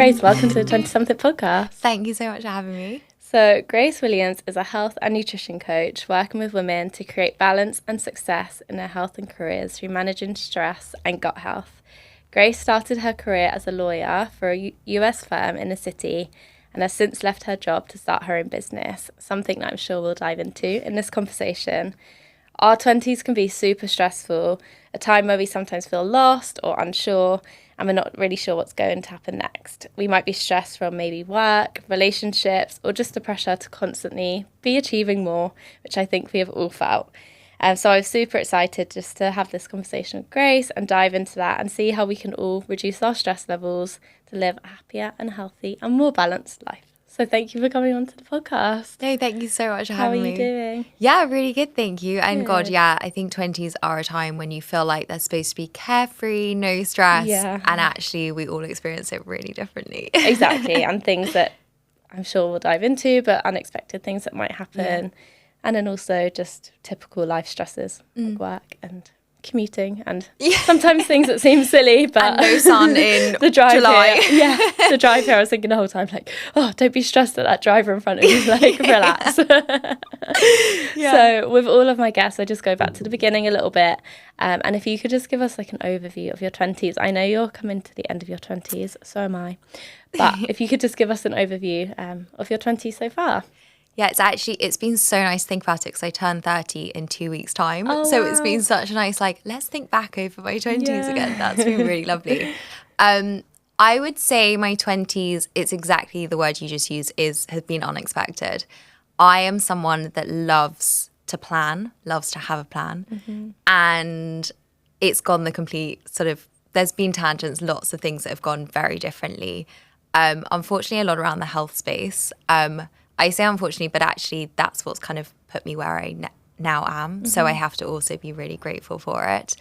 Grace, welcome to the 20-something podcast. Thank you so much for having me. So Grace Williams is a health and nutrition coach working with women to create balance and success in their health and careers through managing stress and gut health. Grace started her career as a lawyer for a US firm in the city and has since left her job to start her own business, something that I'm sure we'll dive into in this conversation. Our 20s can be super stressful, a time where we sometimes feel lost or unsure, and we're not really sure what's going to happen next. We might be stressed from maybe work, relationships, or just the pressure to constantly be achieving more, which I think we have all felt. So I was super excited just to have this conversation with Grace and dive into that and see how we can all reduce our stress levels to live a happier and healthy and more balanced life. So thank you for coming on to the podcast. No, thank you so much for having me. How are you doing? Yeah, really good, thank you. And Good. God, yeah, I think 20s are a time when you feel like they're supposed to be carefree, no stress. Yeah. And actually, we all experience it really differently. Exactly. And things that I'm sure we'll dive into, but unexpected things that might happen. Yeah. And then also just typical life stresses, like work and commuting and sometimes things that seem silly, but and no sun in the drive July. Here, the drive here, I was thinking the whole time, like, oh, don't be stressed at that driver in front of you, like, relax. So with all of my guests, I just go back to the beginning a little bit. And if you could just give us like an overview of your 20s. I know you're coming to the end of your 20s, so am I. But if you could just give us an overview of your 20s so far. Yeah, it's been so nice to think about it because I turned 30 in 2 weeks' time. Oh, so wow. It's been such a nice, let's think back over my 20s again. That's been really lovely. I would say my 20s, it's exactly the word you just used, has been unexpected. I am someone that loves to plan, loves to have a plan. Mm-hmm. And it's gone the complete there's been tangents, lots of things that have gone very differently. Unfortunately, a lot around the health space. I say unfortunately, but actually that's what's kind of put me where I now am. Mm-hmm. So I have to also be really grateful for it.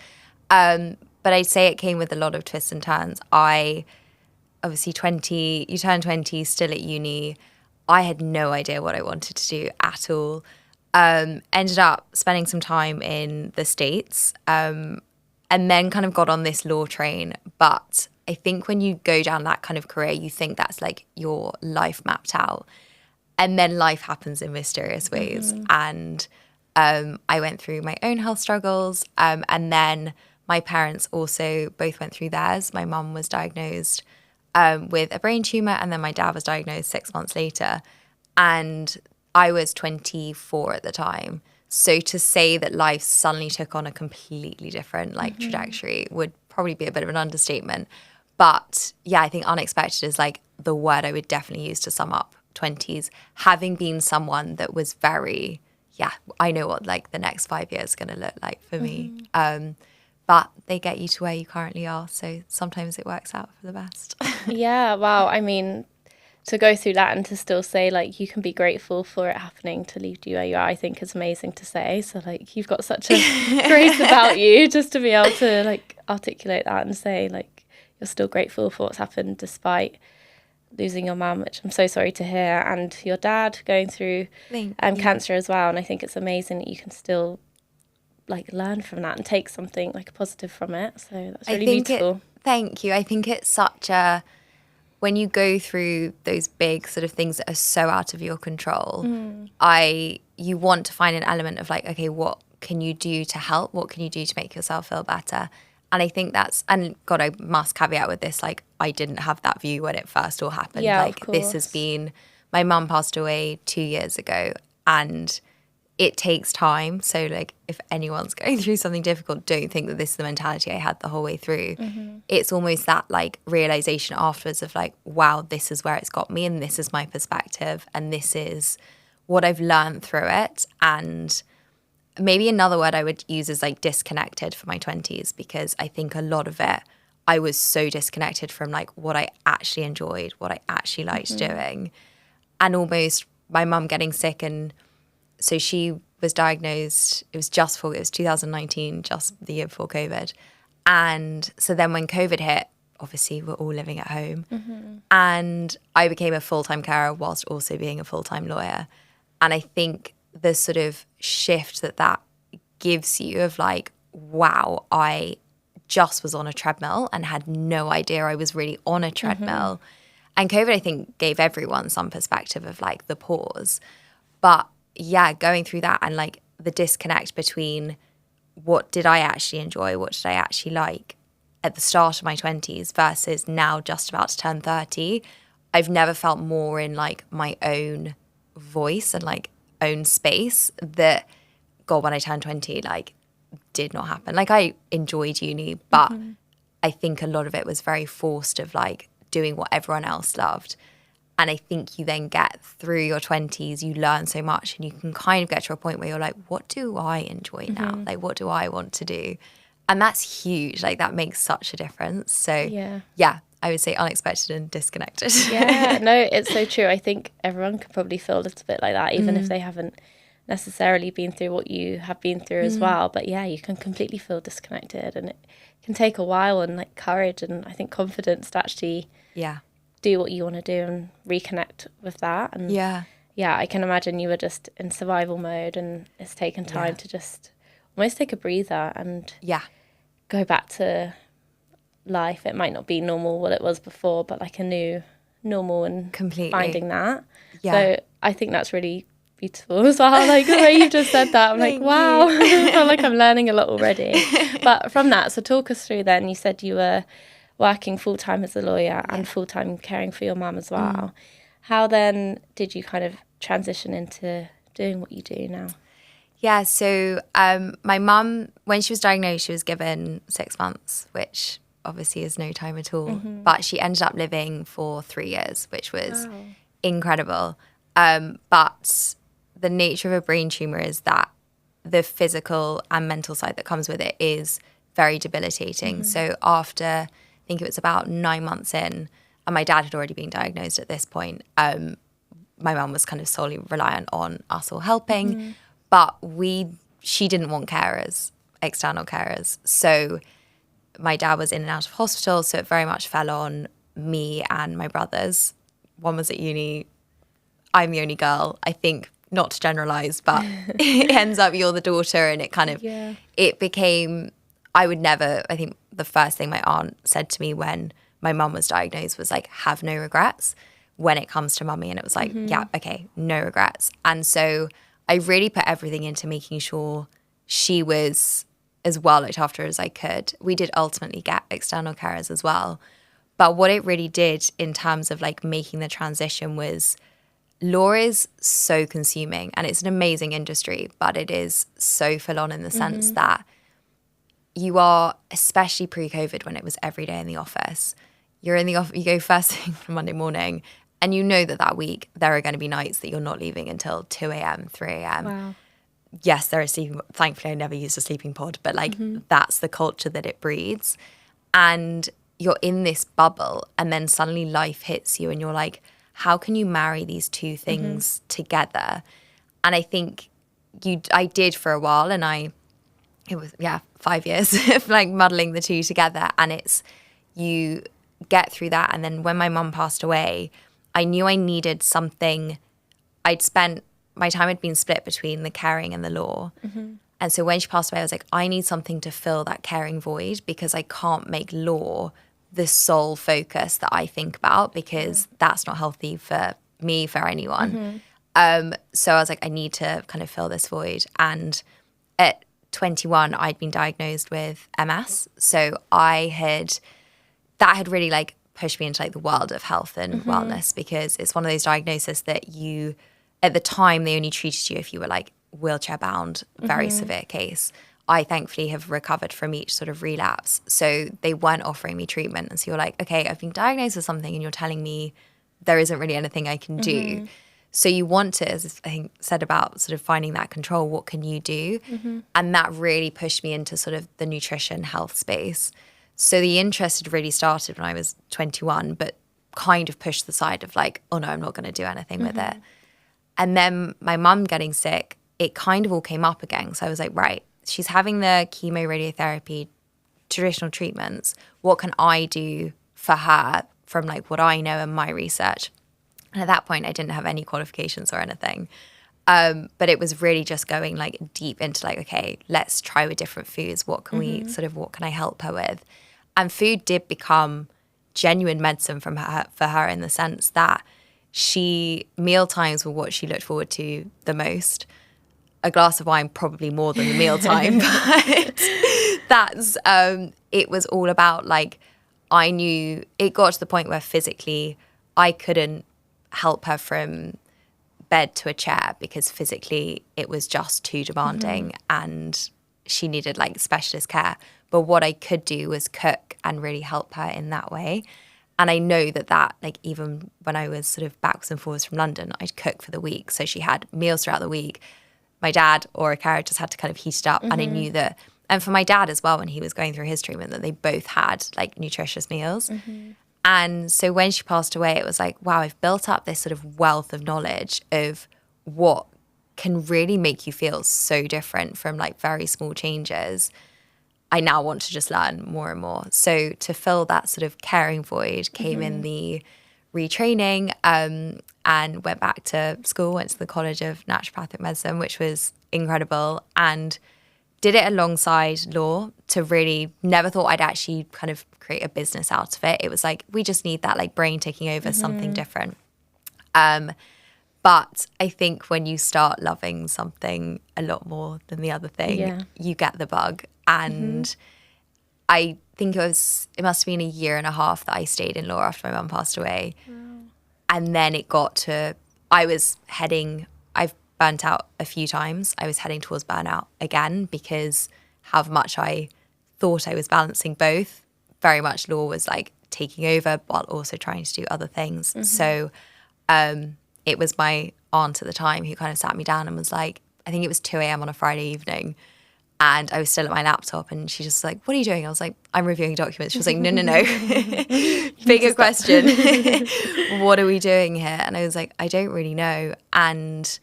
But I'd say it came with a lot of twists and turns. Obviously you turn 20, still at uni. I had no idea what I wanted to do at all. Ended up spending some time in the States and then kind of got on this law train. But I think when you go down that kind of career, you think that's like your life mapped out. And then life happens in mysterious ways. Mm-hmm. And I went through my own health struggles. And then my parents also both went through theirs. My mum was diagnosed with a brain tumour, and then my dad was diagnosed 6 months later. And I was 24 at the time. So to say that life suddenly took on a completely different trajectory would probably be a bit of an understatement. But yeah, I think unexpected is like the word I would definitely use to sum up 20s, having been someone that was very, I know what like the next 5 years is going to look like for me. But they get you to where you currently are. So sometimes it works out for the best. Yeah, wow. I mean, to go through that and to still say like you can be grateful for it happening to leave you where you are, I think is amazing to say. So like you've got such a grace about you just to be able to like articulate that and say like you're still grateful for what's happened despite losing your mum, which I'm so sorry to hear, and your dad going through cancer as well. And I think it's amazing that you can still like learn from that and take something like a positive from it. So that's really beautiful. Thank you. I think it's when you go through those big sort of things that are so out of your control, you want to find an element of like, okay, what can you do to help? What can you do to make yourself feel better? And I think and God, I must caveat with this, like I didn't have that view when it first all happened. Yeah, like this has been, my mum passed away 2 years ago and it takes time. So like if anyone's going through something difficult, don't think that this is the mentality I had the whole way through. Mm-hmm. It's almost that like realization afterwards of like, wow, this is where it's got me and this is my perspective and this is what I've learned through it. And maybe another word I would use is like disconnected for my 20s, because I think a lot of it, I was so disconnected from like what I actually enjoyed, what I actually liked doing. And almost my mum getting sick, and so she was diagnosed, it was 2019, just the year before COVID. And so then when COVID hit, obviously we're all living at home. Mm-hmm. And I became a full-time carer whilst also being a full-time lawyer. And I think the sort of shift that gives you of like, wow, I just was on a treadmill and had no idea I was really on a treadmill. And COVID, I think, gave everyone some perspective of like the pause. But yeah, going through that and like the disconnect between what did I actually enjoy, what did I actually like at the start of my 20s versus now just about to turn 30, I've never felt more in like my own voice and like own space that, God, when I turned 20, like did not happen. Like I enjoyed uni, but I think a lot of it was very forced of like doing what everyone else loved. And I think you then get through your 20s, you learn so much and you can kind of get to a point where you're like, what do I enjoy now? Like, what do I want to do? And that's huge. Like that makes such a difference. So yeah, I would say unexpected and disconnected. Yeah, no, it's so true. I think everyone could probably feel a little bit like that, even if they haven't necessarily been through what you have been through as well. But yeah, you can completely feel disconnected, and it can take a while and like courage and I think confidence to actually do what you want to do and reconnect with that. And yeah, I can imagine you were just in survival mode, and it's taken time to just almost take a breather and go back to life. It might not be normal what it was before, but like a new normal, and finding that. So I think that's really beautiful as well. Like the way you just said that, I'm like, wow. I feel like I'm learning a lot already. But from that, so talk us through then. You said you were working full-time as a lawyer and full-time caring for your mum as well. How then did you kind of transition into doing what you do now? Yeah, so my mum, when she was diagnosed, she was given 6 months, which obviously is no time at all. But she ended up living for 3 years, which was incredible. But the nature of a brain tumour is that the physical and mental side that comes with it is very debilitating. So after, I think it was about 9 months in, and my dad had already been diagnosed at this point, my mum was kind of solely reliant on us all helping. But she didn't want carers, external carers. So my dad was in and out of hospital, so it very much fell on me and my brothers. One was at uni. I'm the only girl. I think, not to generalise, but it ends up you're the daughter, and it kind of, it became, I think the first thing my aunt said to me when my mum was diagnosed was like, have no regrets when it comes to mummy. And it was like, yeah, okay, no regrets. And so I really put everything into making sure she was as well looked after as I could. We did ultimately get external carers as well. But what it really did in terms of like making the transition was, law is so consuming and it's an amazing industry, but it is so full on in the sense that you are, especially pre-COVID when it was every day in the office, you're in the office, you go first thing on Monday morning, and you know that week there are going to be nights that you're not leaving until 2 a.m., 3 a.m. Wow. Yes, there are sleeping, thankfully I never used a sleeping pod, but like that's the culture that it breeds. And you're in this bubble, and then suddenly life hits you and you're like, how can you marry these two things together? And I think I did for a while, and it was 5 years of like muddling the two together. And you get through that. And then when my mum passed away, I knew I needed something. My time had been split between the caring and the law. And so when she passed away, I was like, I need something to fill that caring void, because I can't make law the sole focus that I think about, because that's not healthy for me, for anyone. So I was like, I need to kind of fill this void. And at 21, I'd been diagnosed with MS. So that had really like pushed me into like the world of health and wellness, because it's one of those diagnoses that at the time, they only treated you if you were like wheelchair bound, very severe case. I thankfully have recovered from each sort of relapse. So they weren't offering me treatment. And so you're like, okay, I've been diagnosed with something and you're telling me there isn't really anything I can do. So you want to, as I think said about sort of finding that control, what can you do? And that really pushed me into sort of the nutrition health space. So the interest had really started when I was 21, but kind of pushed the side of like, oh no, I'm not going to do anything with it. And then my mum getting sick, it kind of all came up again. So I was like, right, she's having the chemo, radiotherapy, traditional treatments. What can I do for her from like what I know and my research? And at that point, I didn't have any qualifications or anything. But it was really just going like deep into like, okay, let's try with different foods. What can what can I help her with? And food did become genuine medicine for her in the sense that meal times were what she looked forward to the most. A glass of wine probably more than the meal time, but that's it was all about like, I knew it got to the point where physically I couldn't help her from bed to a chair because physically it was just too demanding and she needed like specialist care. But what I could do was cook and really help her in that way. And I know that like even when I was sort of backwards and forwards from London, I'd cook for the week. So she had meals throughout the week. My dad or a carer just had to kind of heat it up. And I knew that, and for my dad as well, when he was going through his treatment, that they both had like nutritious meals. And so when she passed away, it was like, wow, I've built up this sort of wealth of knowledge of what can really make you feel so different from like very small changes. I now want to just learn more and more. So to fill that sort of caring void came in the retraining and went back to school, went to the College of Naturopathic Medicine, which was incredible, and did it alongside law. To really never thought I'd actually kind of create a business out of it. It was like, we just need that like brain taking over something different. But I think when you start loving something a lot more than the other thing, you get the bug. And I think it must have been a year and a half that I stayed in law after my mum passed away. And then it got to, I've burnt out a few times. I was heading towards burnout again because how much I thought I was balancing both. Very much law was like taking over while also trying to do other things. So it was my aunt at the time who kind of sat me down and was like, I think it was 2 a.m. on a Friday evening. And I was still at my laptop and she just was like, what are you doing? I was like, I'm reviewing documents. She was like, no. Bigger question. What are we doing here? And I was like, I don't really know. And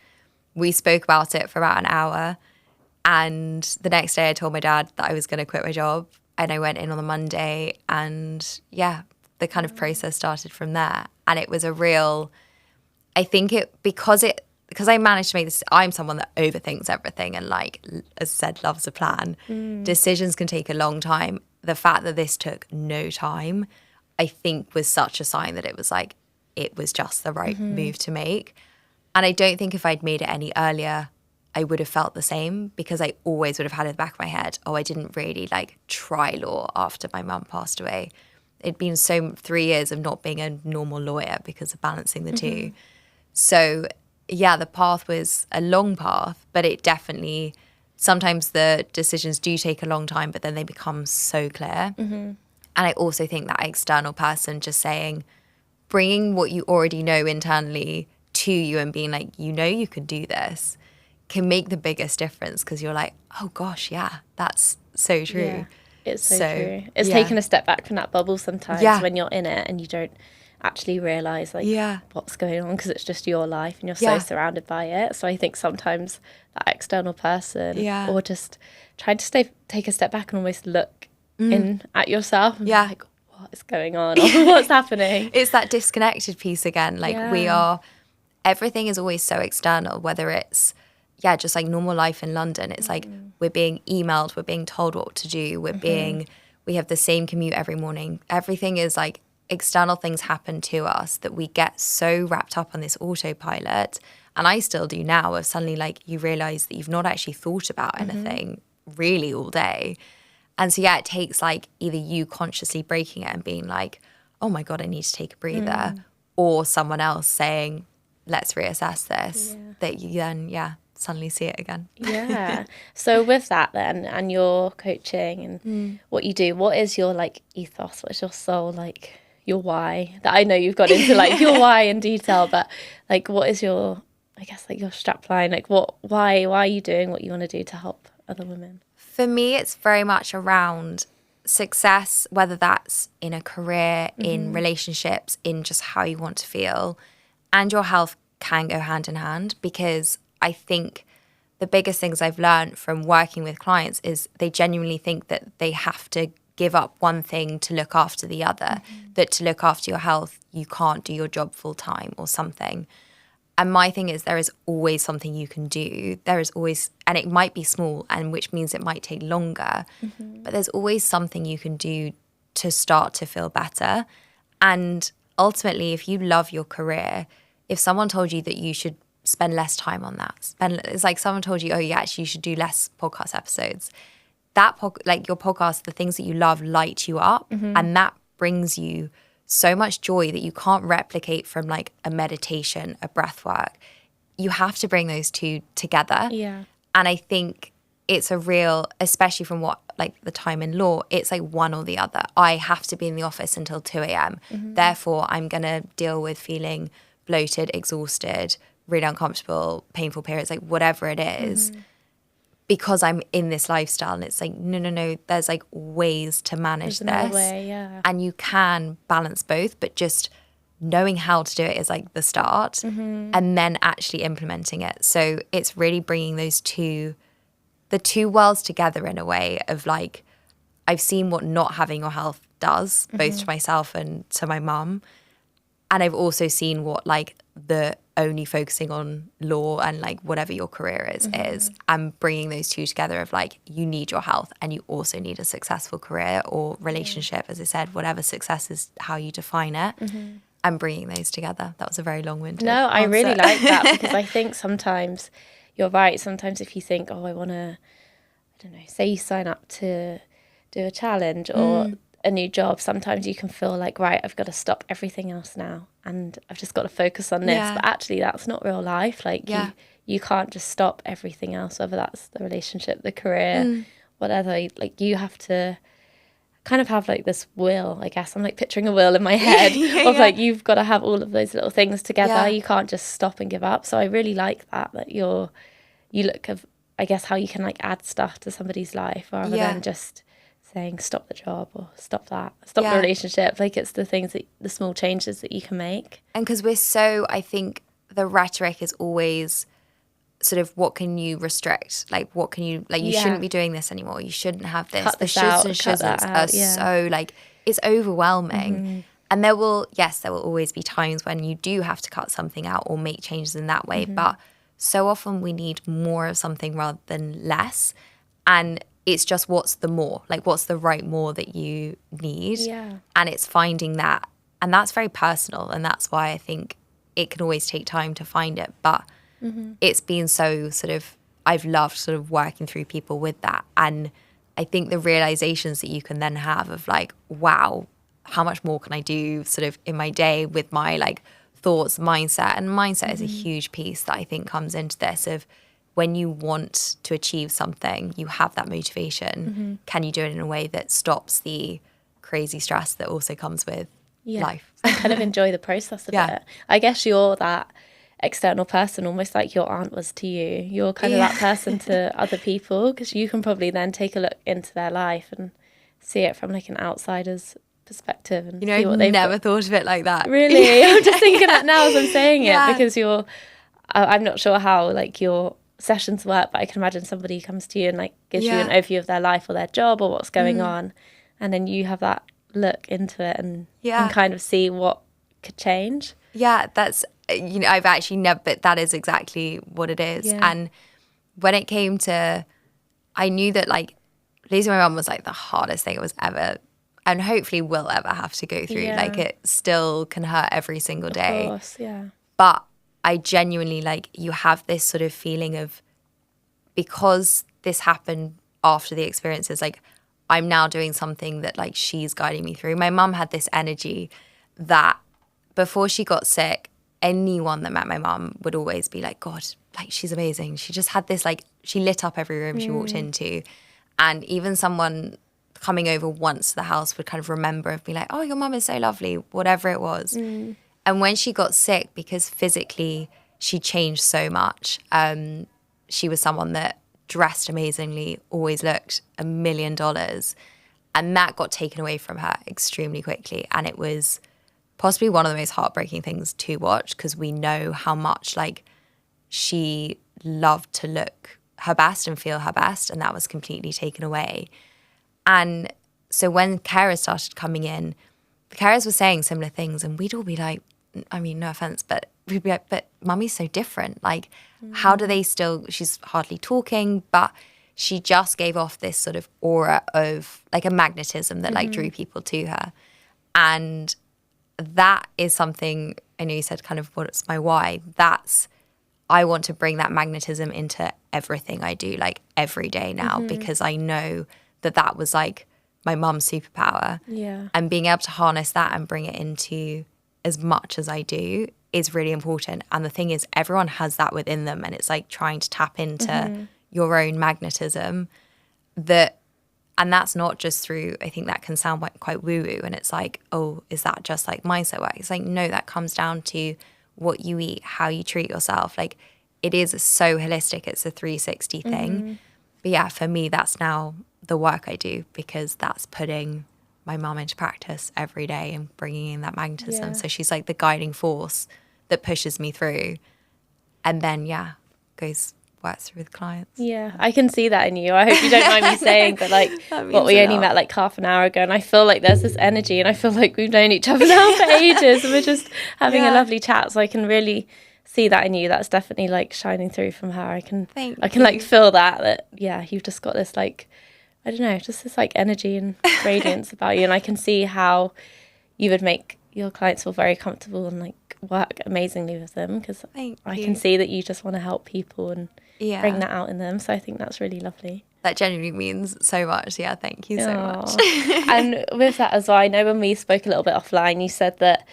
we spoke about it for about an hour. And the next day I told my dad that I was going to quit my job. And I went in on the Monday and the kind of process started from there. And it was a real, I think because I managed to make this, I'm someone that overthinks everything and like, as I said, loves a plan. Decisions can take a long time. The fact that this took no time, I think was such a sign that it was like, it was just the right move to make. And I don't think if I'd made it any earlier, I would have felt the same because I always would have had in the back of my head, I didn't really like try law after my mum passed away. It'd been 3 years of not being a normal lawyer because of balancing the two. So the path was a long path, but it definitely, sometimes the decisions do take a long time, but then they become so clear. And I also think that external person just saying, bringing what you already know internally to you and being like, you can do this, can make the biggest difference because you're like, oh gosh, that's so true. Yeah, it's so true. It's taking a step back from that bubble sometimes when you're in it and you don't actually realise like what's going on because it's just your life and you're so surrounded by it. So I think sometimes that external person or just trying to take a step back and almost look in at yourself and be like, what is going on? What's happening? It's that disconnected piece again. Like everything is always so external, whether it's just like normal life in London. It's like we're being emailed, we're being told what to do, we have the same commute every morning. Everything is like external things happen to us that we get so wrapped up on this autopilot. And I still do now, of suddenly like you realise that you've not actually thought about anything really all day. And so it takes like either you consciously breaking it and being like, oh my God, I need to take a breather, or someone else saying, let's reassess this, that you then, suddenly see it again. So with that then, and your coaching and what you do, what is your like ethos? What is your soul, like your why? That I know you've got into like your why in detail, but like what is your, I guess like your strapline? Like why are you doing what you want to do to help other women? For me, it's very much around success, whether that's in a career, in relationships, in just how you want to feel, and your health can go hand in hand, because I think the biggest things I've learned from working with clients is they genuinely think that they have to give up one thing to look after the other, that to look after your health, you can't do your job full time or something. And my thing is there is always something you can do. There is always, and it might be small, and which means it might take longer, but there's always something you can do to start to feel better. And ultimately, if you love your career, if someone told you that you should spend less time on that, it's like someone told you, oh, yeah, actually, you should do less podcast episodes. Like your podcast, the things that you love light you up, and that brings you so much joy that you can't replicate from like a meditation, a breath work. You have to bring those two together. Yeah. And I think it's a real, especially from what like the time in law, it's like one or the other. I have to be in the office until 2 a.m. Therefore, I'm going to deal with feeling bloated, exhausted, really uncomfortable, painful periods, like whatever it is, because I'm in this lifestyle. And it's like, no, there's like ways to manage There's another this. way, yeah. And you can balance both, but just knowing how to do it is like the start, and then actually implementing it. So it's really bringing the two worlds together in a way of like, I've seen what not having your health does, both to myself and to my mum. And I've also seen what like the only focusing on law and like whatever your career is, and bringing those two together of like, you need your health and you also need a successful career or relationship, as I said, whatever success is, how you define it, and bringing those together. That was a very long-winded No, I answer. really like that, because I think sometimes you're right. Sometimes if you think, oh, I want to, I don't know, say you sign up to do a challenge or a new job, sometimes you can feel like, right, I've got to stop everything else now and I've just got to focus on this. Yeah. But actually that's not real life. Like you can't just stop everything else, whether that's the relationship, the career, whatever. Like you have to kind of have like this will, I guess. I'm like picturing a will in my head of like, you've got to have all of those little things together. Yeah. You can't just stop and give up. So I really like that you look of, I guess, how you can like add stuff to somebody's life rather than just saying stop the job or stop that, stop the relationship. Like it's the things that, the small changes that you can make. And because we're so, I think the rhetoric is always sort of, what can you restrict? Like, what can you, like, you shouldn't be doing this anymore. You shouldn't have this. Cut The this shoulds out, and cut that shouldn'ts out, are so, like, it's overwhelming. And there will always be times when you do have to cut something out or make changes in that way. But so often we need more of something rather than less. And it's just, what's the more? Like, what's the right more that you need? Yeah. And it's finding that. And that's very personal. And that's why I think it can always take time to find it. But it's been so sort of, I've loved sort of working through people with that. And I think the realizations that you can then have of like, wow, how much more can I do sort of in my day with my like thoughts, mindset. And mindset is a huge piece that I think comes into this of, when you want to achieve something, you have that motivation. Can you do it in a way that stops the crazy stress that also comes with life? And kind of enjoy the process of it. I guess you're that external person, almost like your aunt was to you. You're kind of that person to other people, because you can probably then take a look into their life and see it from like an outsider's perspective and see what they've never thought of it like that. Really? I'm just thinking that now as I'm saying it, because I'm not sure how like your sessions work, but I can imagine somebody comes to you and like gives you an overview of their life or their job or what's going on, and then you have that look into it and kind of see what could change. That's I've actually never, but that is exactly what it is. And when it came to, I knew that like losing my mum was like the hardest thing it was ever, and hopefully will ever have to go through. Like it still can hurt every single day. Of course, But I genuinely, like, you have this sort of feeling of, because this happened after the experiences, like, I'm now doing something that, like, she's guiding me through. My mum had this energy that before she got sick, anyone that met my mum would always be like, God, like, she's amazing. She just had this, like, she lit up every room she walked into. And even someone coming over once to the house would kind of remember and be like, oh, your mum is so lovely, whatever it was. And when she got sick, because physically she changed so much, she was someone that dressed amazingly, always looked $1 million. And that got taken away from her extremely quickly. And it was possibly one of the most heartbreaking things to watch, because we know how much like she loved to look her best and feel her best. And that was completely taken away. And so when carers started coming in, the carers were saying similar things, and we'd all be like, I mean, no offense, but we'd be like, but mummy's so different. Like, how do they still, she's hardly talking, but she just gave off this sort of aura of like a magnetism that like drew people to her. And that is something, I know you said kind of what's my why. I want to bring that magnetism into everything I do, like every day now, because I know that was like my mum's superpower. Yeah. And being able to harness that and bring it into as much as I do is really important. And the thing is, everyone has that within them. And it's like trying to tap into your own magnetism and that's not just through, I think that can sound quite woo-woo. And it's like, oh, is that just like mindset work? It's like, no, that comes down to what you eat, how you treat yourself. Like, it is so holistic. It's a 360 thing. But yeah, for me, that's now the work I do, because that's putting my mum into practice every day and bringing in that magnetism. Yeah. So she's like the guiding force that pushes me through. And then, works through with clients. Yeah, I can see that in you. I hope you don't mind me saying that, like, what we only met like half an hour ago, and I feel like there's this energy, and I feel like we've known each other now for ages, and we're just having a lovely chat. So I can really see that in you. That's definitely like shining through from her. I can like feel that you've just got this like, I don't know, just this like energy and radiance about you, and I can see how you would make your clients feel very comfortable and like work amazingly with them, because I can see that you just want to help people and bring that out in them. So I think that's really lovely. That genuinely means so much. Yeah, thank you so much. And with that as well, I know when we spoke a little bit offline, you said that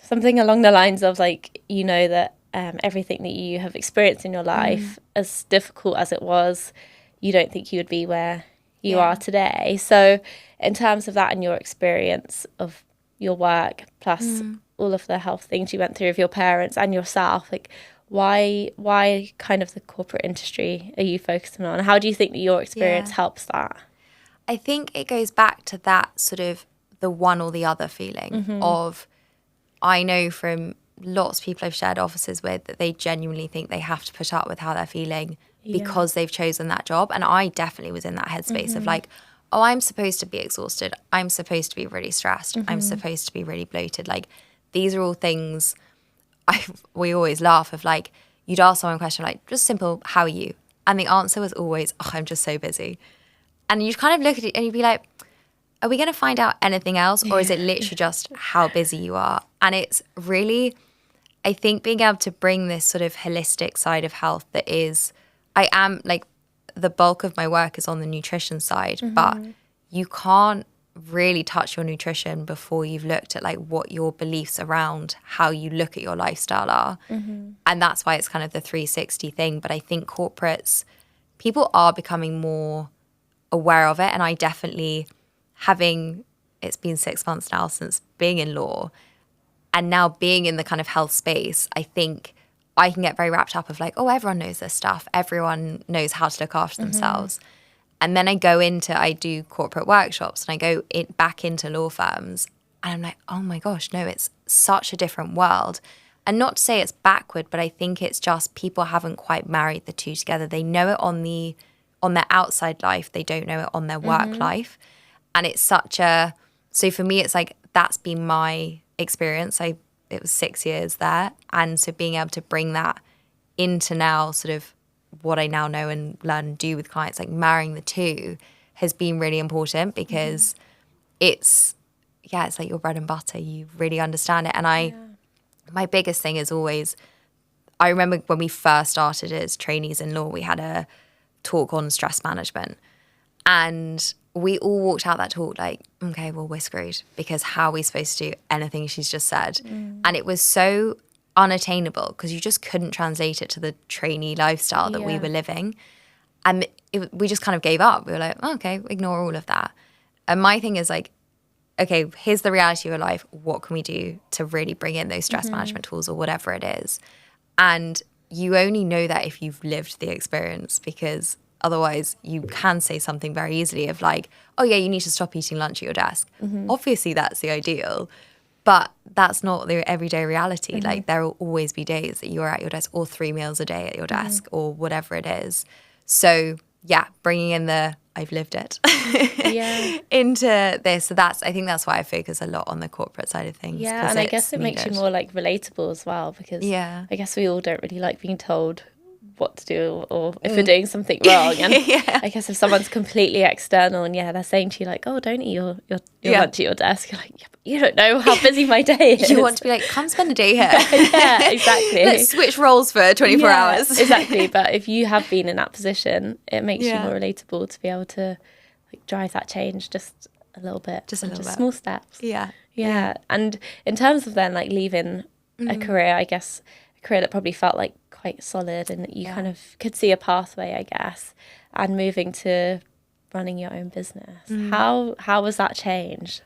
something along the lines of like, you know, that everything that you have experienced in your life, as difficult as it was, you don't think you would be where you are today. So in terms of that and your experience of your work, plus all of the health things you went through with your parents and yourself, like, why kind of the corporate industry are you focusing on? How do you think that your experience helps that? I think it goes back to that sort of the one or the other feeling of, I know from lots of people I've shared offices with that they genuinely think they have to put up with how they're feeling because they've chosen that job. And I definitely was in that headspace of like, oh, I'm supposed to be exhausted. I'm supposed to be really stressed. I'm supposed to be really bloated. Like, these are all things we always laugh of, like, you'd ask someone a question like, just simple, how are you? And the answer was always, oh, I'm just so busy. And you'd kind of look at it and you'd be like, are we going to find out anything else? Or is it literally just how busy you are? And it's really, I think, being able to bring this sort of holistic side of health that is, I am like, the bulk of my work is on the nutrition side, but you can't really touch your nutrition before you've looked at like what your beliefs around how you look at your lifestyle are. And that's why it's kind of the 360 thing. But I think corporates, people are becoming more aware of it. And I definitely, it's been 6 months now since being in law and now being in the kind of health space, I think I can get very wrapped up of like, oh, everyone knows this stuff. Everyone knows how to look after themselves. And then I do corporate workshops and I go back into law firms and I'm like, oh my gosh, no, it's such a different world. And not to say it's backward, but I think it's just people haven't quite married the two together. They know it on their outside life. They don't know it on their work life. And it's so for me, it's like, that's been my experience. It was 6 years there. And so being able to bring that into now sort of what I now know and learn and do with clients, like marrying the two has been really important because it's like your bread and butter. You really understand it. And my biggest thing is always, I remember when we first started as trainees in law, we had a talk on stress management and we all walked out that talk like, okay, well, we're screwed because how are we supposed to do anything she's just said? And it was so unattainable because you just couldn't translate it to the trainee lifestyle that we were living. And we just kind of gave up. We were like, oh, okay, ignore all of that. And my thing is like, okay, here's the reality of your life. What can we do to really bring in those stress management tools or whatever it is? And you only know that if you've lived the experience, because otherwise you can say something very easily of like, oh yeah, you need to stop eating lunch at your desk. Obviously that's the ideal. But that's not the everyday reality. Like there will always be days that you're at your desk or 3 meals a day at your desk or whatever it is. So yeah, bringing in I've lived it into this. So I think that's why I focus a lot on the corporate side of things. Yeah, and I guess it makes you more like relatable as well because I guess we all don't really like being told what to do or if you're doing something wrong. And Yeah. I guess if someone's completely external and they're saying to you like, oh, don't eat your lunch at your desk, you're like, yeah, but you don't know how busy my day is. You want to be like, come spend a day here. Yeah, exactly. Let's switch roles for 24 hours. Exactly. But if you have been in that position, it makes you more relatable to be able to like drive that change just a little bit. Just small steps. Yeah. And in terms of then like leaving a career, I guess a career that probably felt like quite solid and that you kind of could see a pathway, I guess, and moving to running your own business. How was that change?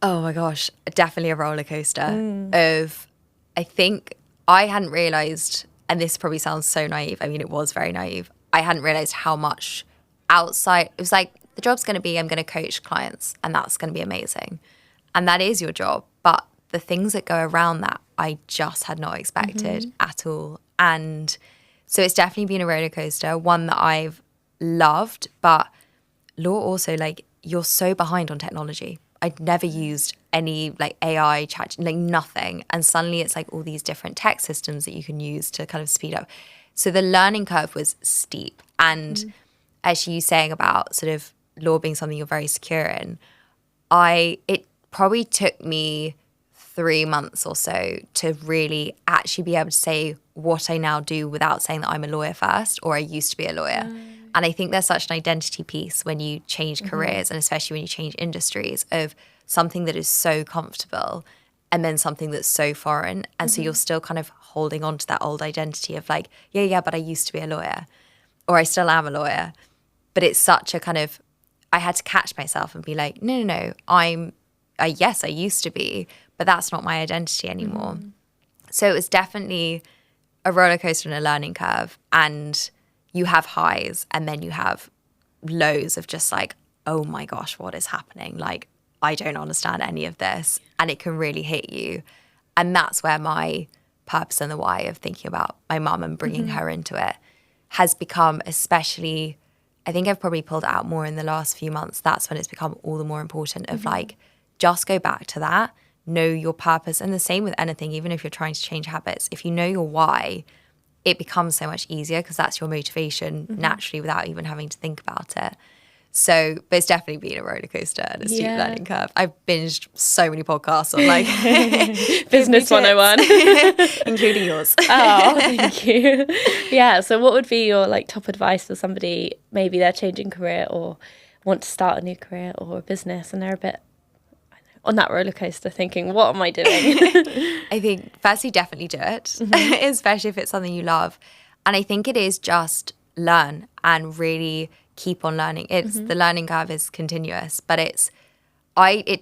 Oh my gosh, definitely a roller coaster of, I think I hadn't realized, and this probably sounds so naive. I mean, it was very naive. I hadn't realized how much outside, it was like, the job's going to be, I'm going to coach clients and that's going to be amazing. And that is your job. But the things that go around that, I just had not expected at all. And so it's definitely been a roller coaster, one that I've loved. But law also, like, you're so behind on technology. I'd never used any like AI chat, like nothing. And suddenly it's like all these different tech systems that you can use to kind of speed up. So the learning curve was steep. And as you saying about sort of law being something you're very secure in, it probably took me 3 months or so to really actually be able to say what I now do without saying that I'm a lawyer first or I used to be a lawyer. And I think there's such an identity piece when you change careers and especially when you change industries of something that is so comfortable and then something that's so foreign. And so you're still kind of holding on to that old identity of like, yeah, but I used to be a lawyer or I still am a lawyer. But it's such a kind of, I had to catch myself and be like, no, yes, I used to be, but that's not my identity anymore. So it was definitely a roller coaster and a learning curve. And you have highs and then you have lows of just like, oh my gosh, what is happening? Like, I don't understand any of this. And it can really hit you. And that's where my purpose and the why of thinking about my mum and bringing her into it has become, especially, I think I've probably pulled it out more in the last few months. That's when it's become all the more important of like, just go back to that, know your purpose. And the same with anything, even if you're trying to change habits, if you know your why, it becomes so much easier because that's your motivation naturally without even having to think about it. So, but it's definitely been a roller coaster and a steep learning curve. I've binged so many podcasts on like Business 101, including yours. Oh, thank you. Yeah. So what would be your like top advice for somebody, maybe they're changing career or want to start a new career or a business and they're a bit on that roller coaster thinking, what am I doing? I think firstly, definitely do it, especially if it's something you love. And I think it is just learn and really keep on learning. It's the learning curve is continuous, but it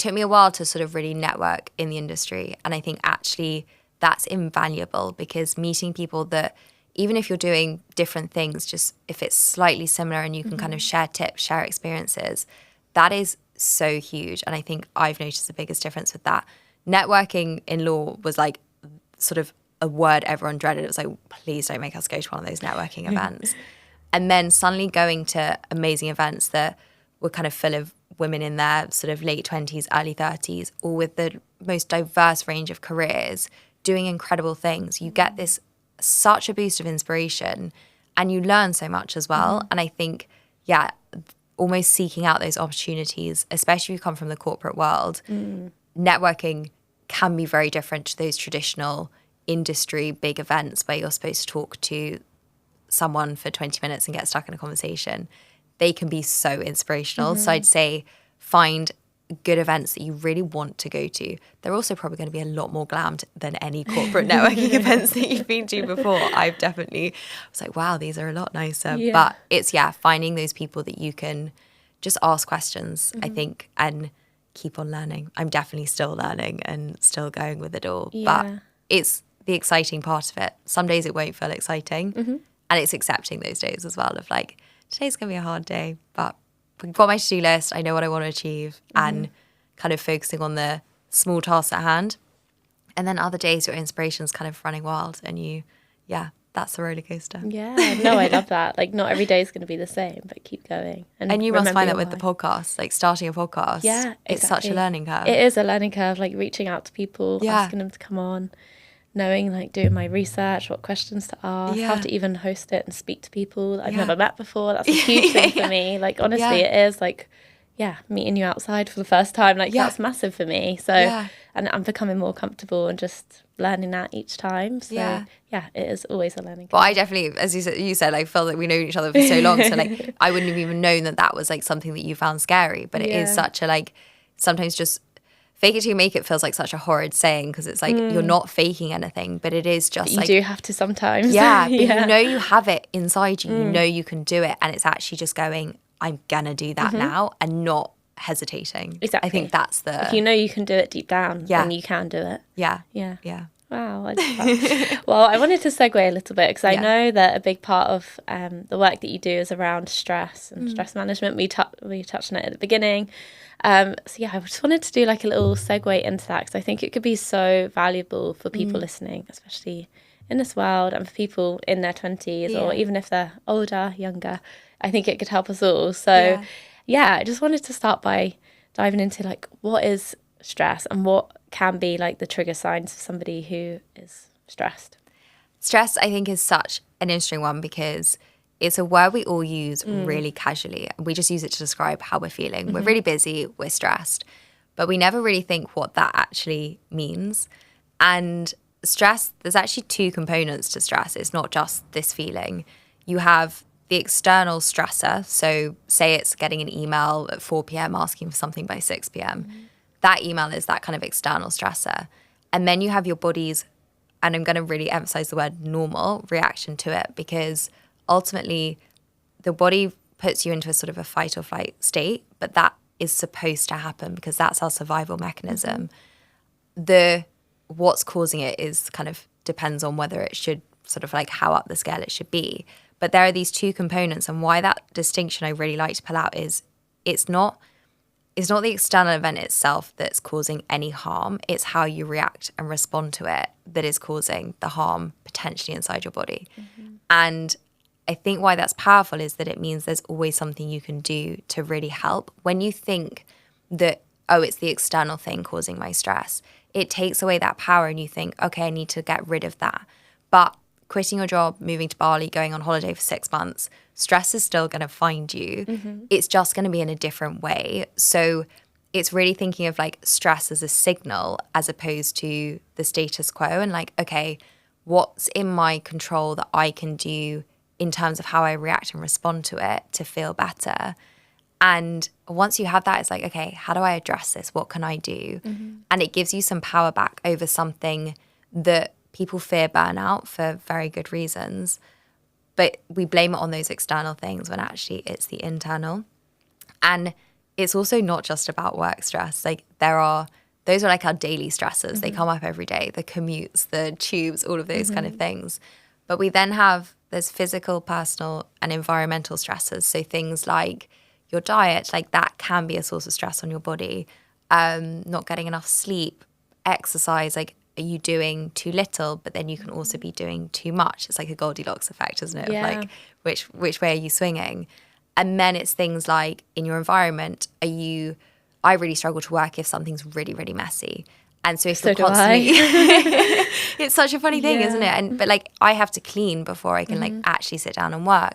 took me a while to sort of really network in the industry. And I think actually that's invaluable because meeting people that even if you're doing different things, just if it's slightly similar and you can kind of share tips, share experiences, that is so huge. And I think I've noticed the biggest difference with that. Networking in law was like sort of a word everyone dreaded. It was like, please don't make us go to one of those networking events. And then suddenly going to amazing events that were kind of full of women in their sort of late 20s, early 30s, all with the most diverse range of careers, doing incredible things. You get this such a boost of inspiration and you learn so much as well. And I think, almost seeking out those opportunities, especially if you come from the corporate world, networking can be very different to those traditional industry big events where you're supposed to talk to someone for 20 minutes and get stuck in a conversation. They can be so inspirational. So I'd say find good events that you really want to go to. They're also probably going to be a lot more glammed than any corporate networking events that you've been to before. I've definitely was like, wow, these are a lot nicer. But it's, finding those people that you can just ask questions, I think, and keep on learning. I'm definitely still learning and still going with it all. But it's the exciting part of it. Some days it won't feel exciting. And it's accepting those days as well of like, today's going to be a hard day, but I've got my to-do list. I know what I want to achieve and kind of focusing on the small tasks at hand. And then other days your inspiration's kind of running wild and that's the roller coaster. Yeah, no, I love that. Like not every day is going to be the same, but keep going. And you must find that with the podcast, like starting a podcast. Yeah, exactly. It's such a learning curve. It is a learning curve, like reaching out to people, asking them to come on. knowing, like, doing my research, what questions to ask, how to even host it and speak to people that I've never met before. That's a huge thing for me. Like, honestly, it is, like, meeting you outside for the first time, like, that's massive for me. So, and I'm becoming more comfortable and just learning that each time. So, it is always a learning curve. Well, I definitely, as you said, I feel like we know each other for so long. So, like, I wouldn't have even known that was, like, something that you found scary. But it is such a, like, sometimes just fake it till you make it feels like such a horrid saying, because it's like you're not faking anything, but it is just you do have to sometimes. Yeah, but you know you have it inside you. You know you can do it. And it's actually just going, I'm going to do that now, and not hesitating. Exactly. I think that's if you know you can do it deep down, then you can do it. Yeah. Wow, I love that. Well, I wanted to segue a little bit, because I know that a big part of the work that you do is around stress and stress management. We touched on it at the beginning. I just wanted to do like a little segue into that, because I think it could be so valuable for people listening, especially in this world, and for people in their 20s or even if they're older, younger. I think it could help us all. So I just wanted to start by diving into, like, what is stress and what can be, like, the trigger signs for somebody who is stressed. Stress, I think, is such an interesting one, because it's a word we all use really casually. We just use it to describe how we're feeling. We're really busy, we're stressed, but we never really think what that actually means. And stress, there's actually two components to stress. It's not just this feeling. You have the external stressor. So say it's getting an email at 4 p.m. asking for something by 6 p.m. That email is that kind of external stressor. And then you have your body's, and I'm going to really emphasize the word normal, reaction to it, because ultimately the body puts you into a sort of a fight or flight state, but that is supposed to happen because that's our survival mechanism. What's causing it is kind of depends on whether it should sort of like how up the scale it should be. But there are these two components, and why that distinction I really like to pull out is it's not the external event itself that's causing any harm. It's how you react and respond to it that is causing the harm potentially inside your body. And I think why that's powerful is that it means there's always something you can do to really help. When you think that, oh, it's the external thing causing my stress, it takes away that power, and you think, okay, I need to get rid of that. But quitting your job, moving to Bali, going on holiday for 6 months, stress is still going to find you. It's just going to be in a different way. So it's really thinking of like stress as a signal as opposed to the status quo, and like, okay, what's in my control that I can do in terms of how I react and respond to it to feel better. And once you have that, it's like, okay, how do I address this? What can I do? And it gives you some power back over something that people fear burnout for very good reasons. But we blame it on those external things when actually it's the internal. And it's also not just about work stress. Like those are like our daily stresses. They come up every day, the commutes, the tubes, all of those kind of things. But we then there's physical, personal, and environmental stresses. So things like your diet, like that can be a source of stress on your body. Not getting enough sleep, exercise, like are you doing too little? But then you can also be doing too much. It's like a Goldilocks effect, isn't it? Yeah. Like which way are you swinging? And then it's things like in your environment, I really struggle to work if something's really, really messy. And so if you're constantly, it's such a funny thing, isn't it? But like I have to clean before I can like actually sit down and work.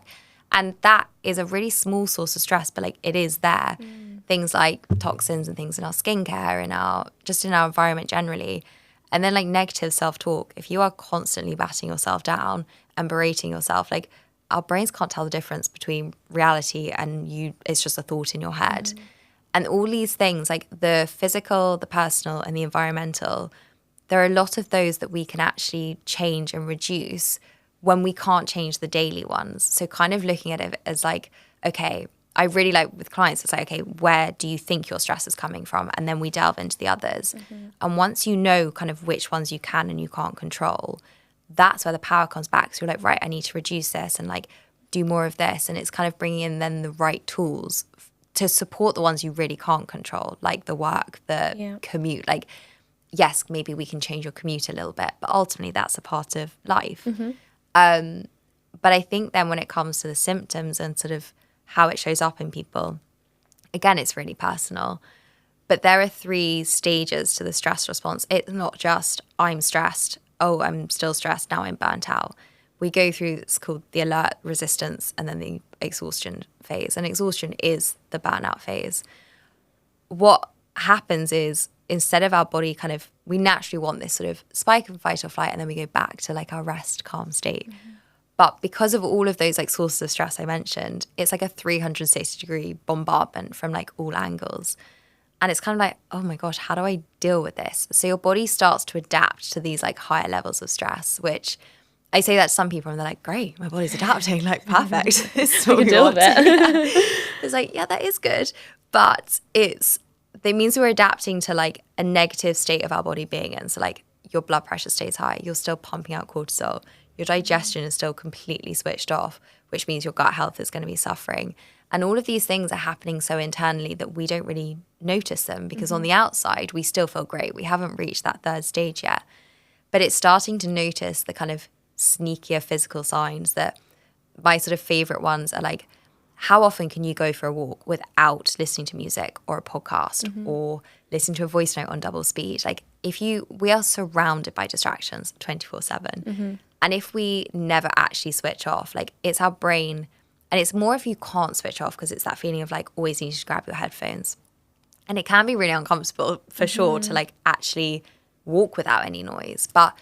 And that is a really small source of stress, but like it is there. Things like toxins and things in our skincare, in our environment generally. And then like negative self-talk. If you are constantly batting yourself down and berating yourself, like our brains can't tell the difference between reality and it's just a thought in your head. And all these things, like the physical, the personal, and the environmental, there are a lot of those that we can actually change and reduce when we can't change the daily ones. So kind of looking at it as like, okay, I really like with clients, it's like, okay, where do you think your stress is coming from? And then we delve into the others. And once you know kind of which ones you can and you can't control, that's where the power comes back. So you're like, right, I need to reduce this and like do more of this. And it's kind of bringing in then the right tools to support the ones you really can't control, like the work, the commute. Like, yes, maybe we can change your commute a little bit, but ultimately that's a part of life. But I think then when it comes to the symptoms and sort of how it shows up in people, again, it's really personal. But there are 3 stages to the stress response. It's not just I'm stressed, oh, I'm still stressed, now I'm burnt out. We go through, it's called the alert, resistance, and then the exhaustion phase. And exhaustion is the burnout phase. What happens is, instead of our body kind of, we naturally want this sort of spike of fight or flight, and then we go back to like our rest, calm state. But because of all of those like sources of stress I mentioned, it's like a 360-degree bombardment from like all angles. And it's kind of like, oh my gosh, how do I deal with this? So your body starts to adapt to these like higher levels of stress, which I say that to some people and they're like, great, my body's adapting, like perfect. It's what we deal with want. it. Yeah. It's like, yeah, that is good. But it means we're adapting to like a negative state of our body being in. So like your blood pressure stays high, you're still pumping out cortisol, your digestion is still completely switched off, which means your gut health is going to be suffering. And all of these things are happening so internally that we don't really notice them, because on the outside, we still feel great. We haven't reached that third stage yet. But it's starting to notice the kind of sneakier physical signs that my sort of favorite ones are like, how often can you go for a walk without listening to music or a podcast or listening to a voice note on double speed? Like we are surrounded by distractions 24/7. And if we never actually switch off, like it's our brain. And it's more if you can't switch off, because it's that feeling of like always needing to grab your headphones. And it can be really uncomfortable for sure to like actually walk without any noise. But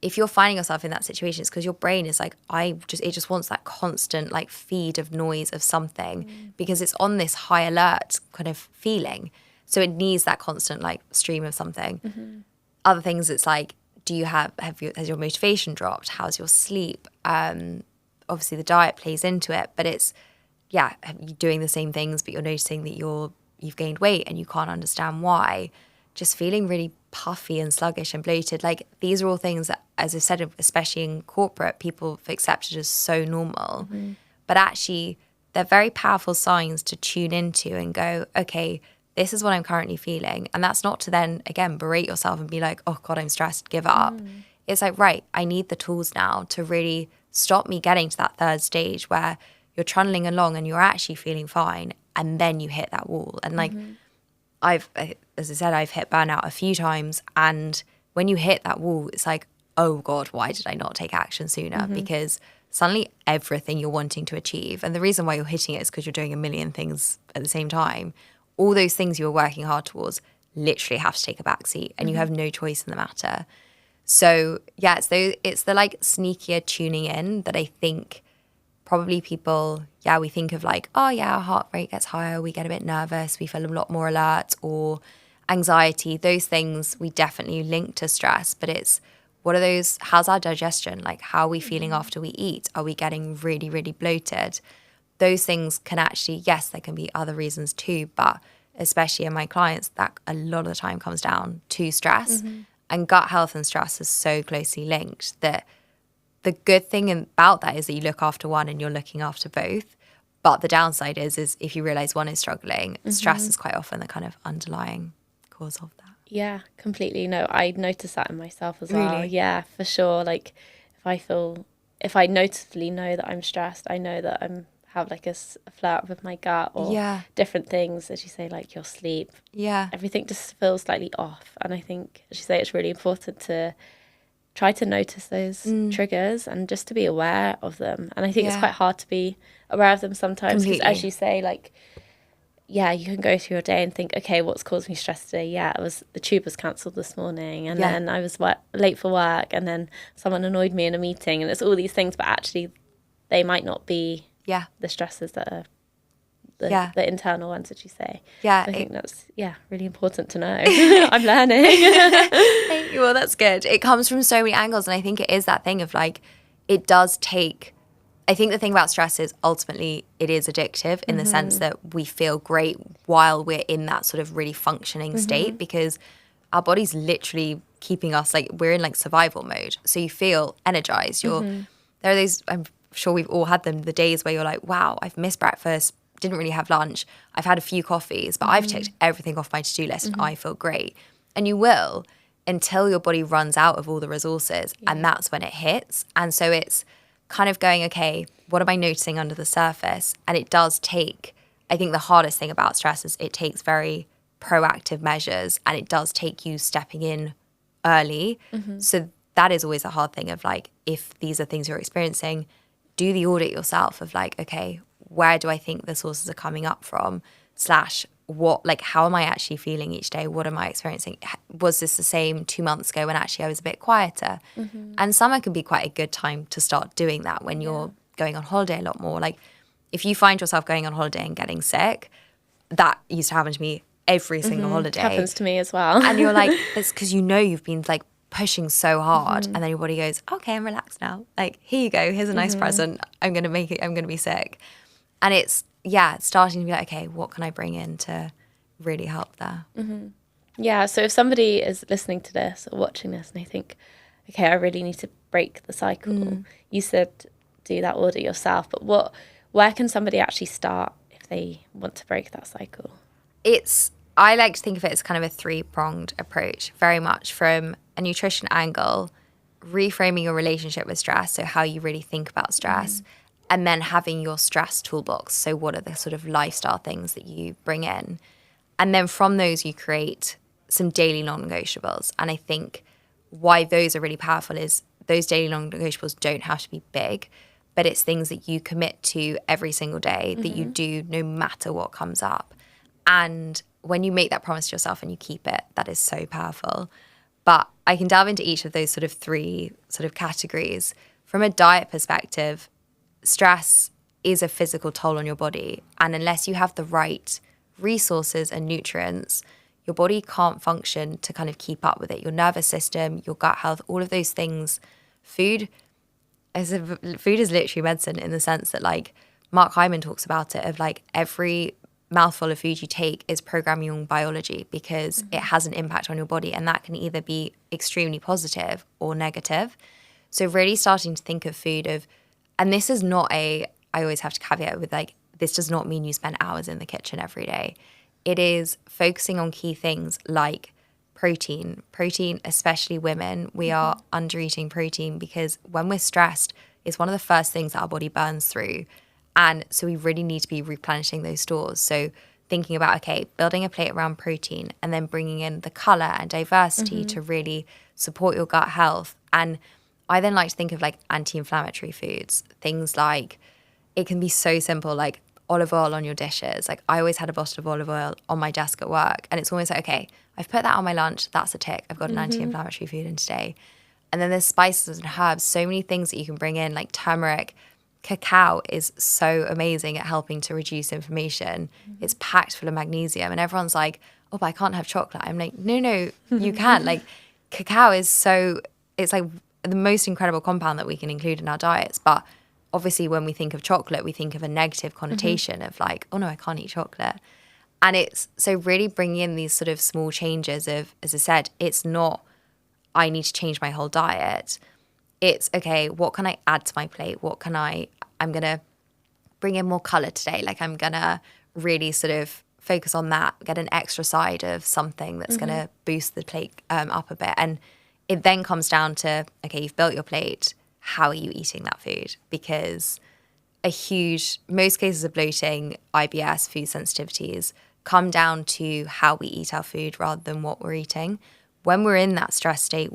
if you're finding yourself in that situation, it's because your brain is like, it just wants that constant like feed of noise of something, because it's on this high alert kind of feeling. So it needs that constant like stream of something. Other things, it's like, has your motivation dropped? How's your sleep? Obviously the diet plays into it, but it's, you're doing the same things, but you're noticing that you've gained weight and you can't understand why. Just feeling really puffy and sluggish and bloated. Like these are all things that, as I said, especially in corporate, people have accepted as so normal. But actually, they're very powerful signs to tune into and go, okay, this is what I'm currently feeling. And that's not to then, again, berate yourself and be like, oh God, I'm stressed, give up. It's like, right, I need the tools now to really stop me getting to that third stage where you're trundling along and you're actually feeling fine, and then you hit that wall. And like as I said, I've hit burnout a few times, and when you hit that wall, it's like, oh God, why did I not take action sooner? Because suddenly everything you're wanting to achieve, and the reason why you're hitting it is because you're doing a million things at the same time, all those things you were working hard towards literally have to take a backseat, and you have no choice in the matter. So yeah, it's the like sneakier tuning in that I think probably people, we think of like, oh yeah, our heart rate gets higher, we get a bit nervous, we feel a lot more alert, or anxiety. Those things we definitely link to stress, but it's, what are those, how's our digestion? Like how are we feeling after we eat? Are we getting really, really bloated? Those things can actually, yes, there can be other reasons too, but especially in my clients, that a lot of the time comes down to stress. And gut health and stress is so closely linked that the good thing about that is that you look after one and you're looking after both. But the downside is if you realize one is struggling, stress is quite often the kind of underlying cause of that. Yeah, completely. No, I notice that in myself as well. Really? Yeah, for sure. Like if I noticeably know that I'm stressed, I know that have like a flare-up with my gut or different things, as you say, like your sleep. Yeah. Everything just feels slightly off. And I think, as you say, it's really important to try to notice those triggers and just to be aware of them. And I think it's quite hard to be aware of them sometimes, because as you say, like, you can go through your day and think, okay, what's caused me stress today? The tube was cancelled this morning, and then I was late for work, and then someone annoyed me in a meeting, and it's all these things, but actually they might not be the stresses that are the internal ones, that you say. I think that's really important to know. I'm learning. Thank you. Well, that's good. It comes from so many angles, and I think it is that thing of like, it does take, I think the thing about stress is ultimately it is addictive in the sense that we feel great while we're in that sort of really functioning state, because our body's literally keeping us, like, we're in like survival mode. So you feel energized. There are those, I'm sure we've all had them, the days where you're like, wow, I've missed breakfast, didn't really have lunch, I've had a few coffees, but I've ticked everything off my to-do list and I feel great. And you will, until your body runs out of all the resources, and that's when it hits. And so it's kind of going, okay, what am I noticing under the surface? And it does take, I think the hardest thing about stress is it takes very proactive measures, and it does take you stepping in early. So that is always a hard thing of like, if these are things you're experiencing, do the audit yourself of like, okay, where do I think the sources are coming up from? / what, like, how am I actually feeling each day? What am I experiencing? Was this the same 2 months ago when actually I was a bit quieter? And summer can be quite a good time to start doing that when you're going on holiday a lot more. Like, if you find yourself going on holiday and getting sick, that used to happen to me every single holiday. Happens to me as well. And you're like, it's because you've been like pushing so hard, and then your body goes, okay, I'm relaxed now. Like, here you go. Here's a nice present. I'm going to make it. I'm going to be sick. And it's, starting to be like, okay, what can I bring in to really help there? Yeah, so if somebody is listening to this or watching this and they think, okay, I really need to break the cycle, you said do that audit yourself, but where can somebody actually start if they want to break that cycle? I like to think of it as kind of a 3-pronged approach, very much from a nutrition angle, reframing your relationship with stress, so how you really think about stress, and then having your stress toolbox. So what are the sort of lifestyle things that you bring in? And then from those, you create some daily non-negotiables. And I think why those are really powerful is those daily non-negotiables don't have to be big, but it's things that you commit to every single day that you do no matter what comes up. And when you make that promise to yourself and you keep it, that is so powerful. But I can delve into each of those sort of 3 sort of categories. From a diet perspective, stress is a physical toll on your body. And unless you have the right resources and nutrients, your body can't function to kind of keep up with it. Your nervous system, your gut health, all of those things. Food is literally medicine, in the sense that, like, Mark Hyman talks about it, of like every mouthful of food you take is programming your biology, because it has an impact on your body, and that can either be extremely positive or negative. So really starting to think of food and this is not I always have to caveat with, like, this does not mean you spend hours in the kitchen every day. It is focusing on key things like protein, especially women. We are under eating protein because when we're stressed, it's one of the first things that our body burns through. And so we really need to be replenishing those stores. So thinking about, okay, building a plate around protein and then bringing in the color and diversity to really support your gut health. And I then like to think of like anti-inflammatory foods, things like, it can be so simple, like olive oil on your dishes. Like, I always had a bottle of olive oil on my desk at work, and it's almost like, okay, I've put that on my lunch, that's a tick, I've got an anti-inflammatory food in today. And then there's spices and herbs, so many things that you can bring in, like turmeric. Cacao is so amazing at helping to reduce inflammation. It's packed full of magnesium, and everyone's like, oh, but I can't have chocolate. I'm like, no, you can. Like, cacao is it's like the most incredible compound that we can include in our diets. But obviously when we think of chocolate, we think of a negative connotation of like, oh no, I can't eat chocolate. And it's so really bringing in these sort of small changes of, as I said, it's not, I need to change my whole diet. It's, okay, what can I add to my plate? I'm going to bring in more color today. Like, I'm going to really sort of focus on that, get an extra side of something that's going to boost the plate up a bit. And it then comes down to, okay, you've built your plate. How are you eating that food? Because most cases of bloating, IBS, food sensitivities come down to how we eat our food rather than what we're eating. When we're in that stress state,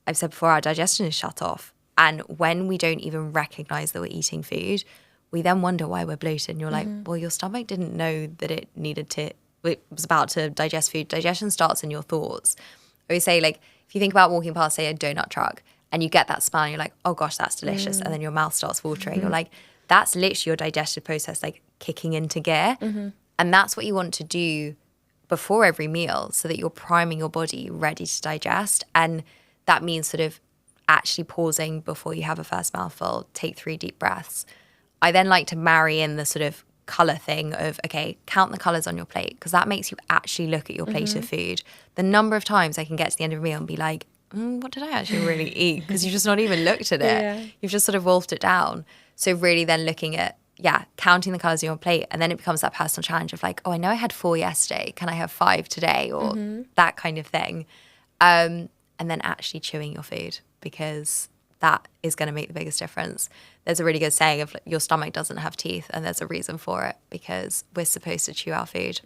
I've said before, our digestion is shut off. And when we don't even recognize that we're eating food, we then wonder why we're bloated. And you're like, well, your stomach didn't know that it was about to digest food. Digestion starts in your thoughts. I always say, like, if you think about walking past, say, a donut truck, and you get that smell and you're like, oh gosh, that's delicious. And then your mouth starts watering. You're like, that's literally your digestive process, like, kicking into gear. And that's what you want to do before every meal, so that you're priming your body ready to digest. And that means sort of actually pausing before you have a first mouthful, take 3 deep breaths. I then like to marry in the sort of color thing of, okay, count the colors on your plate, because that makes you actually look at your plate of food. The number of times I can get to the end of a meal and be like, what did I actually really eat? Because you've just not even looked at it. Yeah. You've just sort of wolfed it down. So really then looking at, counting the colors on your plate, and then it becomes that personal challenge of like, oh, I know I had 4 yesterday. Can I have 5 today? Or that kind of thing. And then actually chewing your food, because that is going to make the biggest difference. There's a really good saying of, your stomach doesn't have teeth, and there's a reason for it, because we're supposed to chew our food.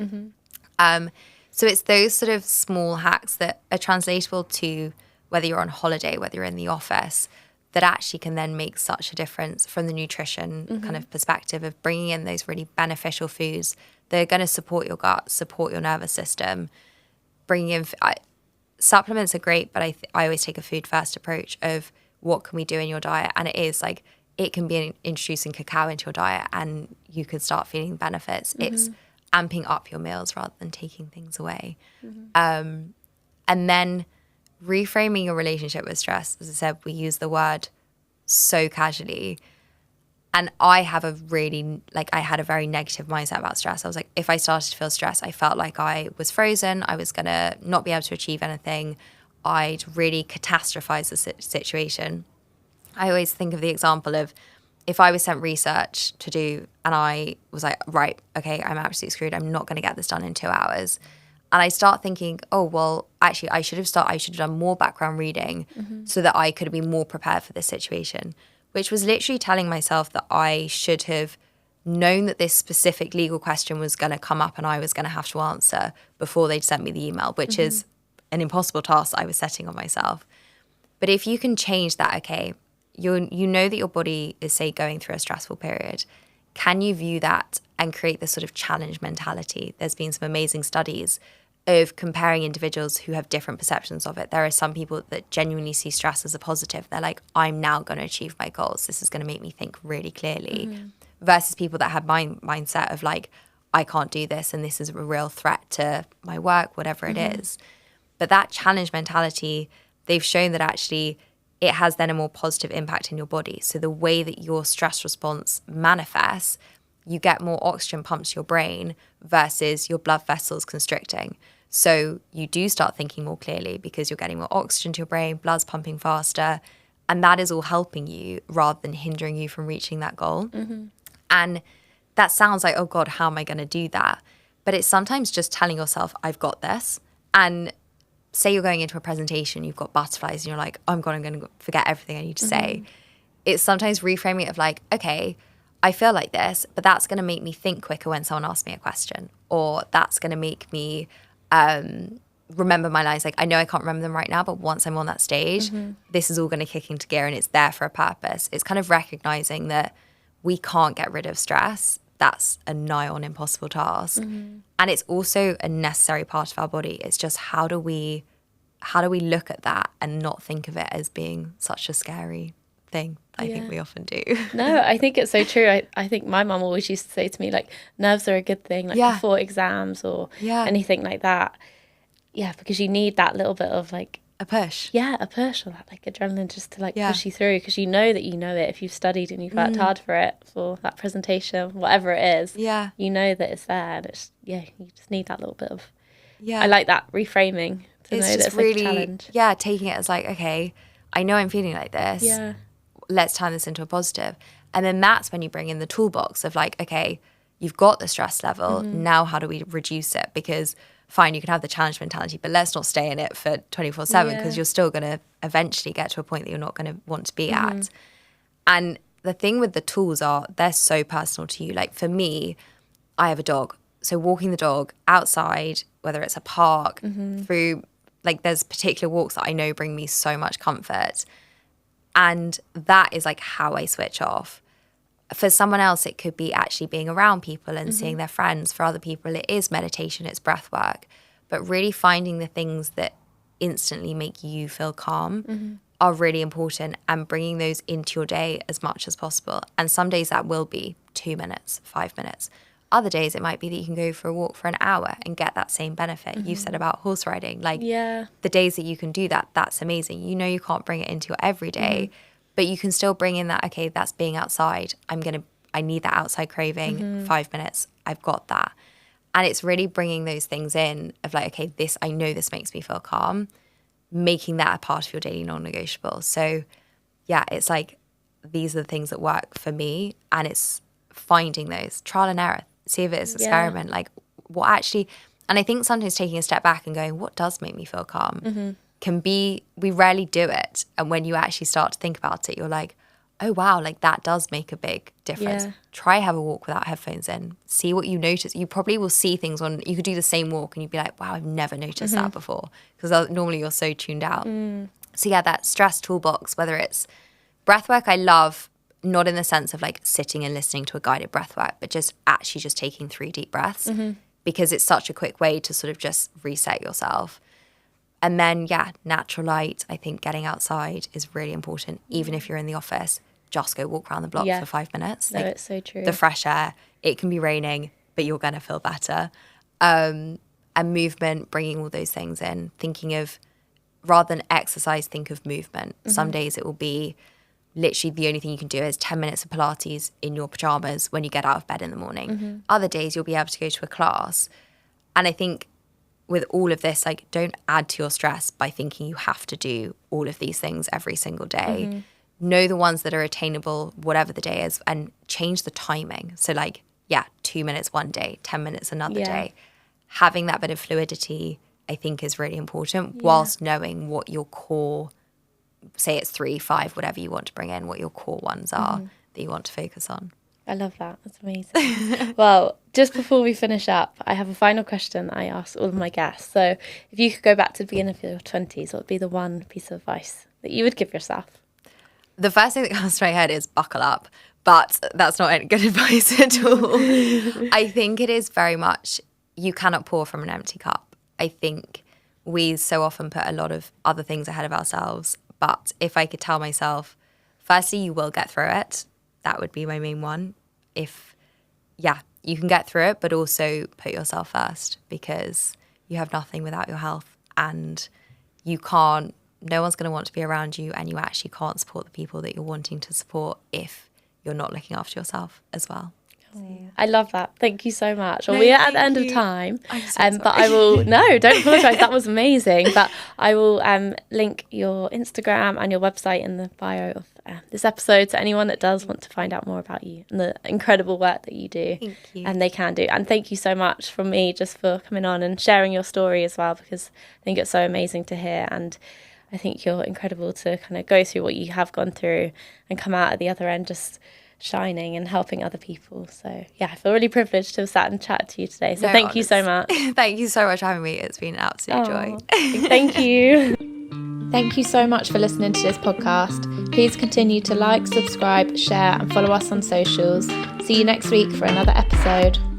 So it's those sort of small hacks that are translatable to whether you're on holiday, whether you're in the office, that actually can then make such a difference from the nutrition kind of perspective of bringing in those really beneficial foods that are going to support your gut, support your nervous system. Bringing in supplements are great, but I always take a food first approach of what can we do in your diet, and it is like it can be introducing cacao into your diet and you could start feeling benefits. It's amping up your meals rather than taking things away. And then reframing your relationship with stress. As I said, we use the word so casually. And I have I had a very negative mindset about stress. I was like, if I started to feel stress, I felt like I was frozen. I was going to not be able to achieve anything. I'd really catastrophize the situation. I always think of the example of if I was sent research to do and I was like, right, okay, I'm absolutely screwed. I'm not going to get this done in 2 hours. And I start thinking, oh, well, actually, I should have done more background reading so that I could have been more prepared for this situation, which was literally telling myself that I should have known that this specific legal question was going to come up and I was going to have to answer before they'd sent me the email, which is an impossible task I was setting on myself. But if you can change that, okay, you know that your body is, say, going through a stressful period. Can you view that and create this sort of challenge mentality? There's been some amazing studies of comparing individuals who have different perceptions of it. There are some people that genuinely see stress as a positive. They're like, I'm now going to achieve my goals. This is going to make me think really clearly. Versus people that have mindset of like, I can't do this and this is a real threat to my work, whatever it is. But that challenge mentality, they've shown that actually it has then a more positive impact in your body. So the way that your stress response manifests, you get more oxygen pumped to your brain versus your blood vessels constricting. So you do start thinking more clearly because you're getting more oxygen to your brain, blood's pumping faster, and that is all helping you rather than hindering you from reaching that goal. And that sounds like, oh God, how am I going to do that? But it's sometimes just telling yourself, I've got this. And say you're going into a presentation, you've got butterflies and you're like, oh God, I'm going to forget everything I need to say. It's sometimes reframing it of like, okay, I feel like this, but that's going to make me think quicker when someone asks me a question, or that's going to make me remember my lines. Like, I know I can't remember them right now, but once I'm on that stage, this is all going to kick into gear and it's there for a purpose. It's kind of recognizing that we can't get rid of stress. That's a nigh on impossible task. And it's also a necessary part of our body. It's just how do we look at that and not think of it as being such a scary thing? I think we often do. No, I think it's so true. I think my mum always used to say to me, like, nerves are a good thing, like before exams or anything like that. Yeah, because you need that little bit of like a push. Yeah, a push or that like adrenaline just to like push you through, because you know that you know it if you've studied and you've worked hard for it, for that presentation, whatever it is. Yeah. You know that it's there and it's, you just need that little bit of, I like that reframing to know that it's really, like a challenge. Yeah, taking it as like, okay, I know I'm feeling like this. Yeah. Let's turn this into a positive. And then that's when you bring in the toolbox of like, okay, you've got the stress level. Now how do we reduce it? Because fine, you can have the challenge mentality, but let's not stay in it for 24/7 because you're still going to eventually get to a point that you're not going to want to be at. And the thing with the tools are they're so personal to you. Like for me, I have a dog. So walking the dog outside, whether it's a park, through, like there's particular walks that I know bring me so much comfort. And that is like how I switch off. For someone else, it could be actually being around people and seeing their friends. For other people, it is meditation, it's breath work. But really finding the things that instantly make you feel calm are really important, and bringing those into your day as much as possible. And some days that will be 2 minutes, 5 minutes. Other days it might be that you can go for a walk for an hour and get that same benefit. You've said about horse riding. Like the days that you can do that, that's amazing. You know you can't bring it into your everyday, but you can still bring in that, okay, that's being outside. I need that outside craving, 5 minutes, I've got that. And it's really bringing those things in of like, okay, I know this makes me feel calm, making that a part of your daily non-negotiable. So yeah, it's like, these are the things that work for me, and it's finding those, trial and error, see if it's an experiment, like what actually, and I think sometimes taking a step back and going, what does make me feel calm can be, we rarely do it. And when you actually start to think about it, you're like, oh wow, like that does make a big difference. Try have a walk without headphones in, see what you notice. You probably will see things you could do the same walk and you'd be like, wow, I've never noticed that before, because normally you're so tuned out. So yeah, that stress toolbox, whether it's breath work, I love, not in the sense of like sitting and listening to a guided breath work, but just actually just taking 3 deep breaths, because it's such a quick way to sort of just reset yourself. And then, yeah, natural light. I think getting outside is really important. Even if you're in the office, just go walk around the block for 5 minutes. No, it's so true. The fresh air, it can be raining, but you're going to feel better. And movement, bringing all those things in, thinking of, rather than exercise, think of movement. Some days it will be literally the only thing you can do is 10 minutes of Pilates in your pajamas when you get out of bed in the morning. Other days you'll be able to go to a class. And I think with all of this, like, don't add to your stress by thinking you have to do all of these things every single day. Know the ones that are attainable, whatever the day is, and change the timing. So like, 2 minutes one day, 10 minutes another day. Having that bit of fluidity, I think, is really important, whilst knowing what your core, say it's 3, 5, whatever you want to bring in, what your core ones are that you want to focus on. I love that. That's amazing. Well, just before we finish up, I have a final question that I ask all of my guests. So if you could go back to the beginning of your 20s, what would be the one piece of advice that you would give yourself? The first thing that comes to my head is buckle up, but that's not any good advice at all. I think it is very much, you cannot pour from an empty cup. I think we so often put a lot of other things ahead of ourselves. But if I could tell myself, firstly, you will get through it. That would be my main one. You can get through it, but also put yourself first, because you have nothing without your health, and no one's going to want to be around you, and you actually can't support the people that you're wanting to support if you're not looking after yourself as well. I love that. Thank you so much. Well, we're at the end of time. I'm so sorry. But I will, no, don't apologise. That was amazing. But I will link your Instagram and your website in the bio of this episode to anyone that does want to find out more about you and the incredible work that you do. Thank you. And they can do. And thank you so much from me just for coming on and sharing your story as well, because I think it's so amazing to hear. And I think you're incredible to kind of go through what you have gone through and come out at the other end just shining and helping other people. So I feel really privileged to have sat and chat to you today. So thank you so much. Thank you so much for having me. It's been an absolute joy. Thank you. Thank you so much for listening to this podcast. Please continue to like, subscribe, share and follow us on socials. See you next week for another episode.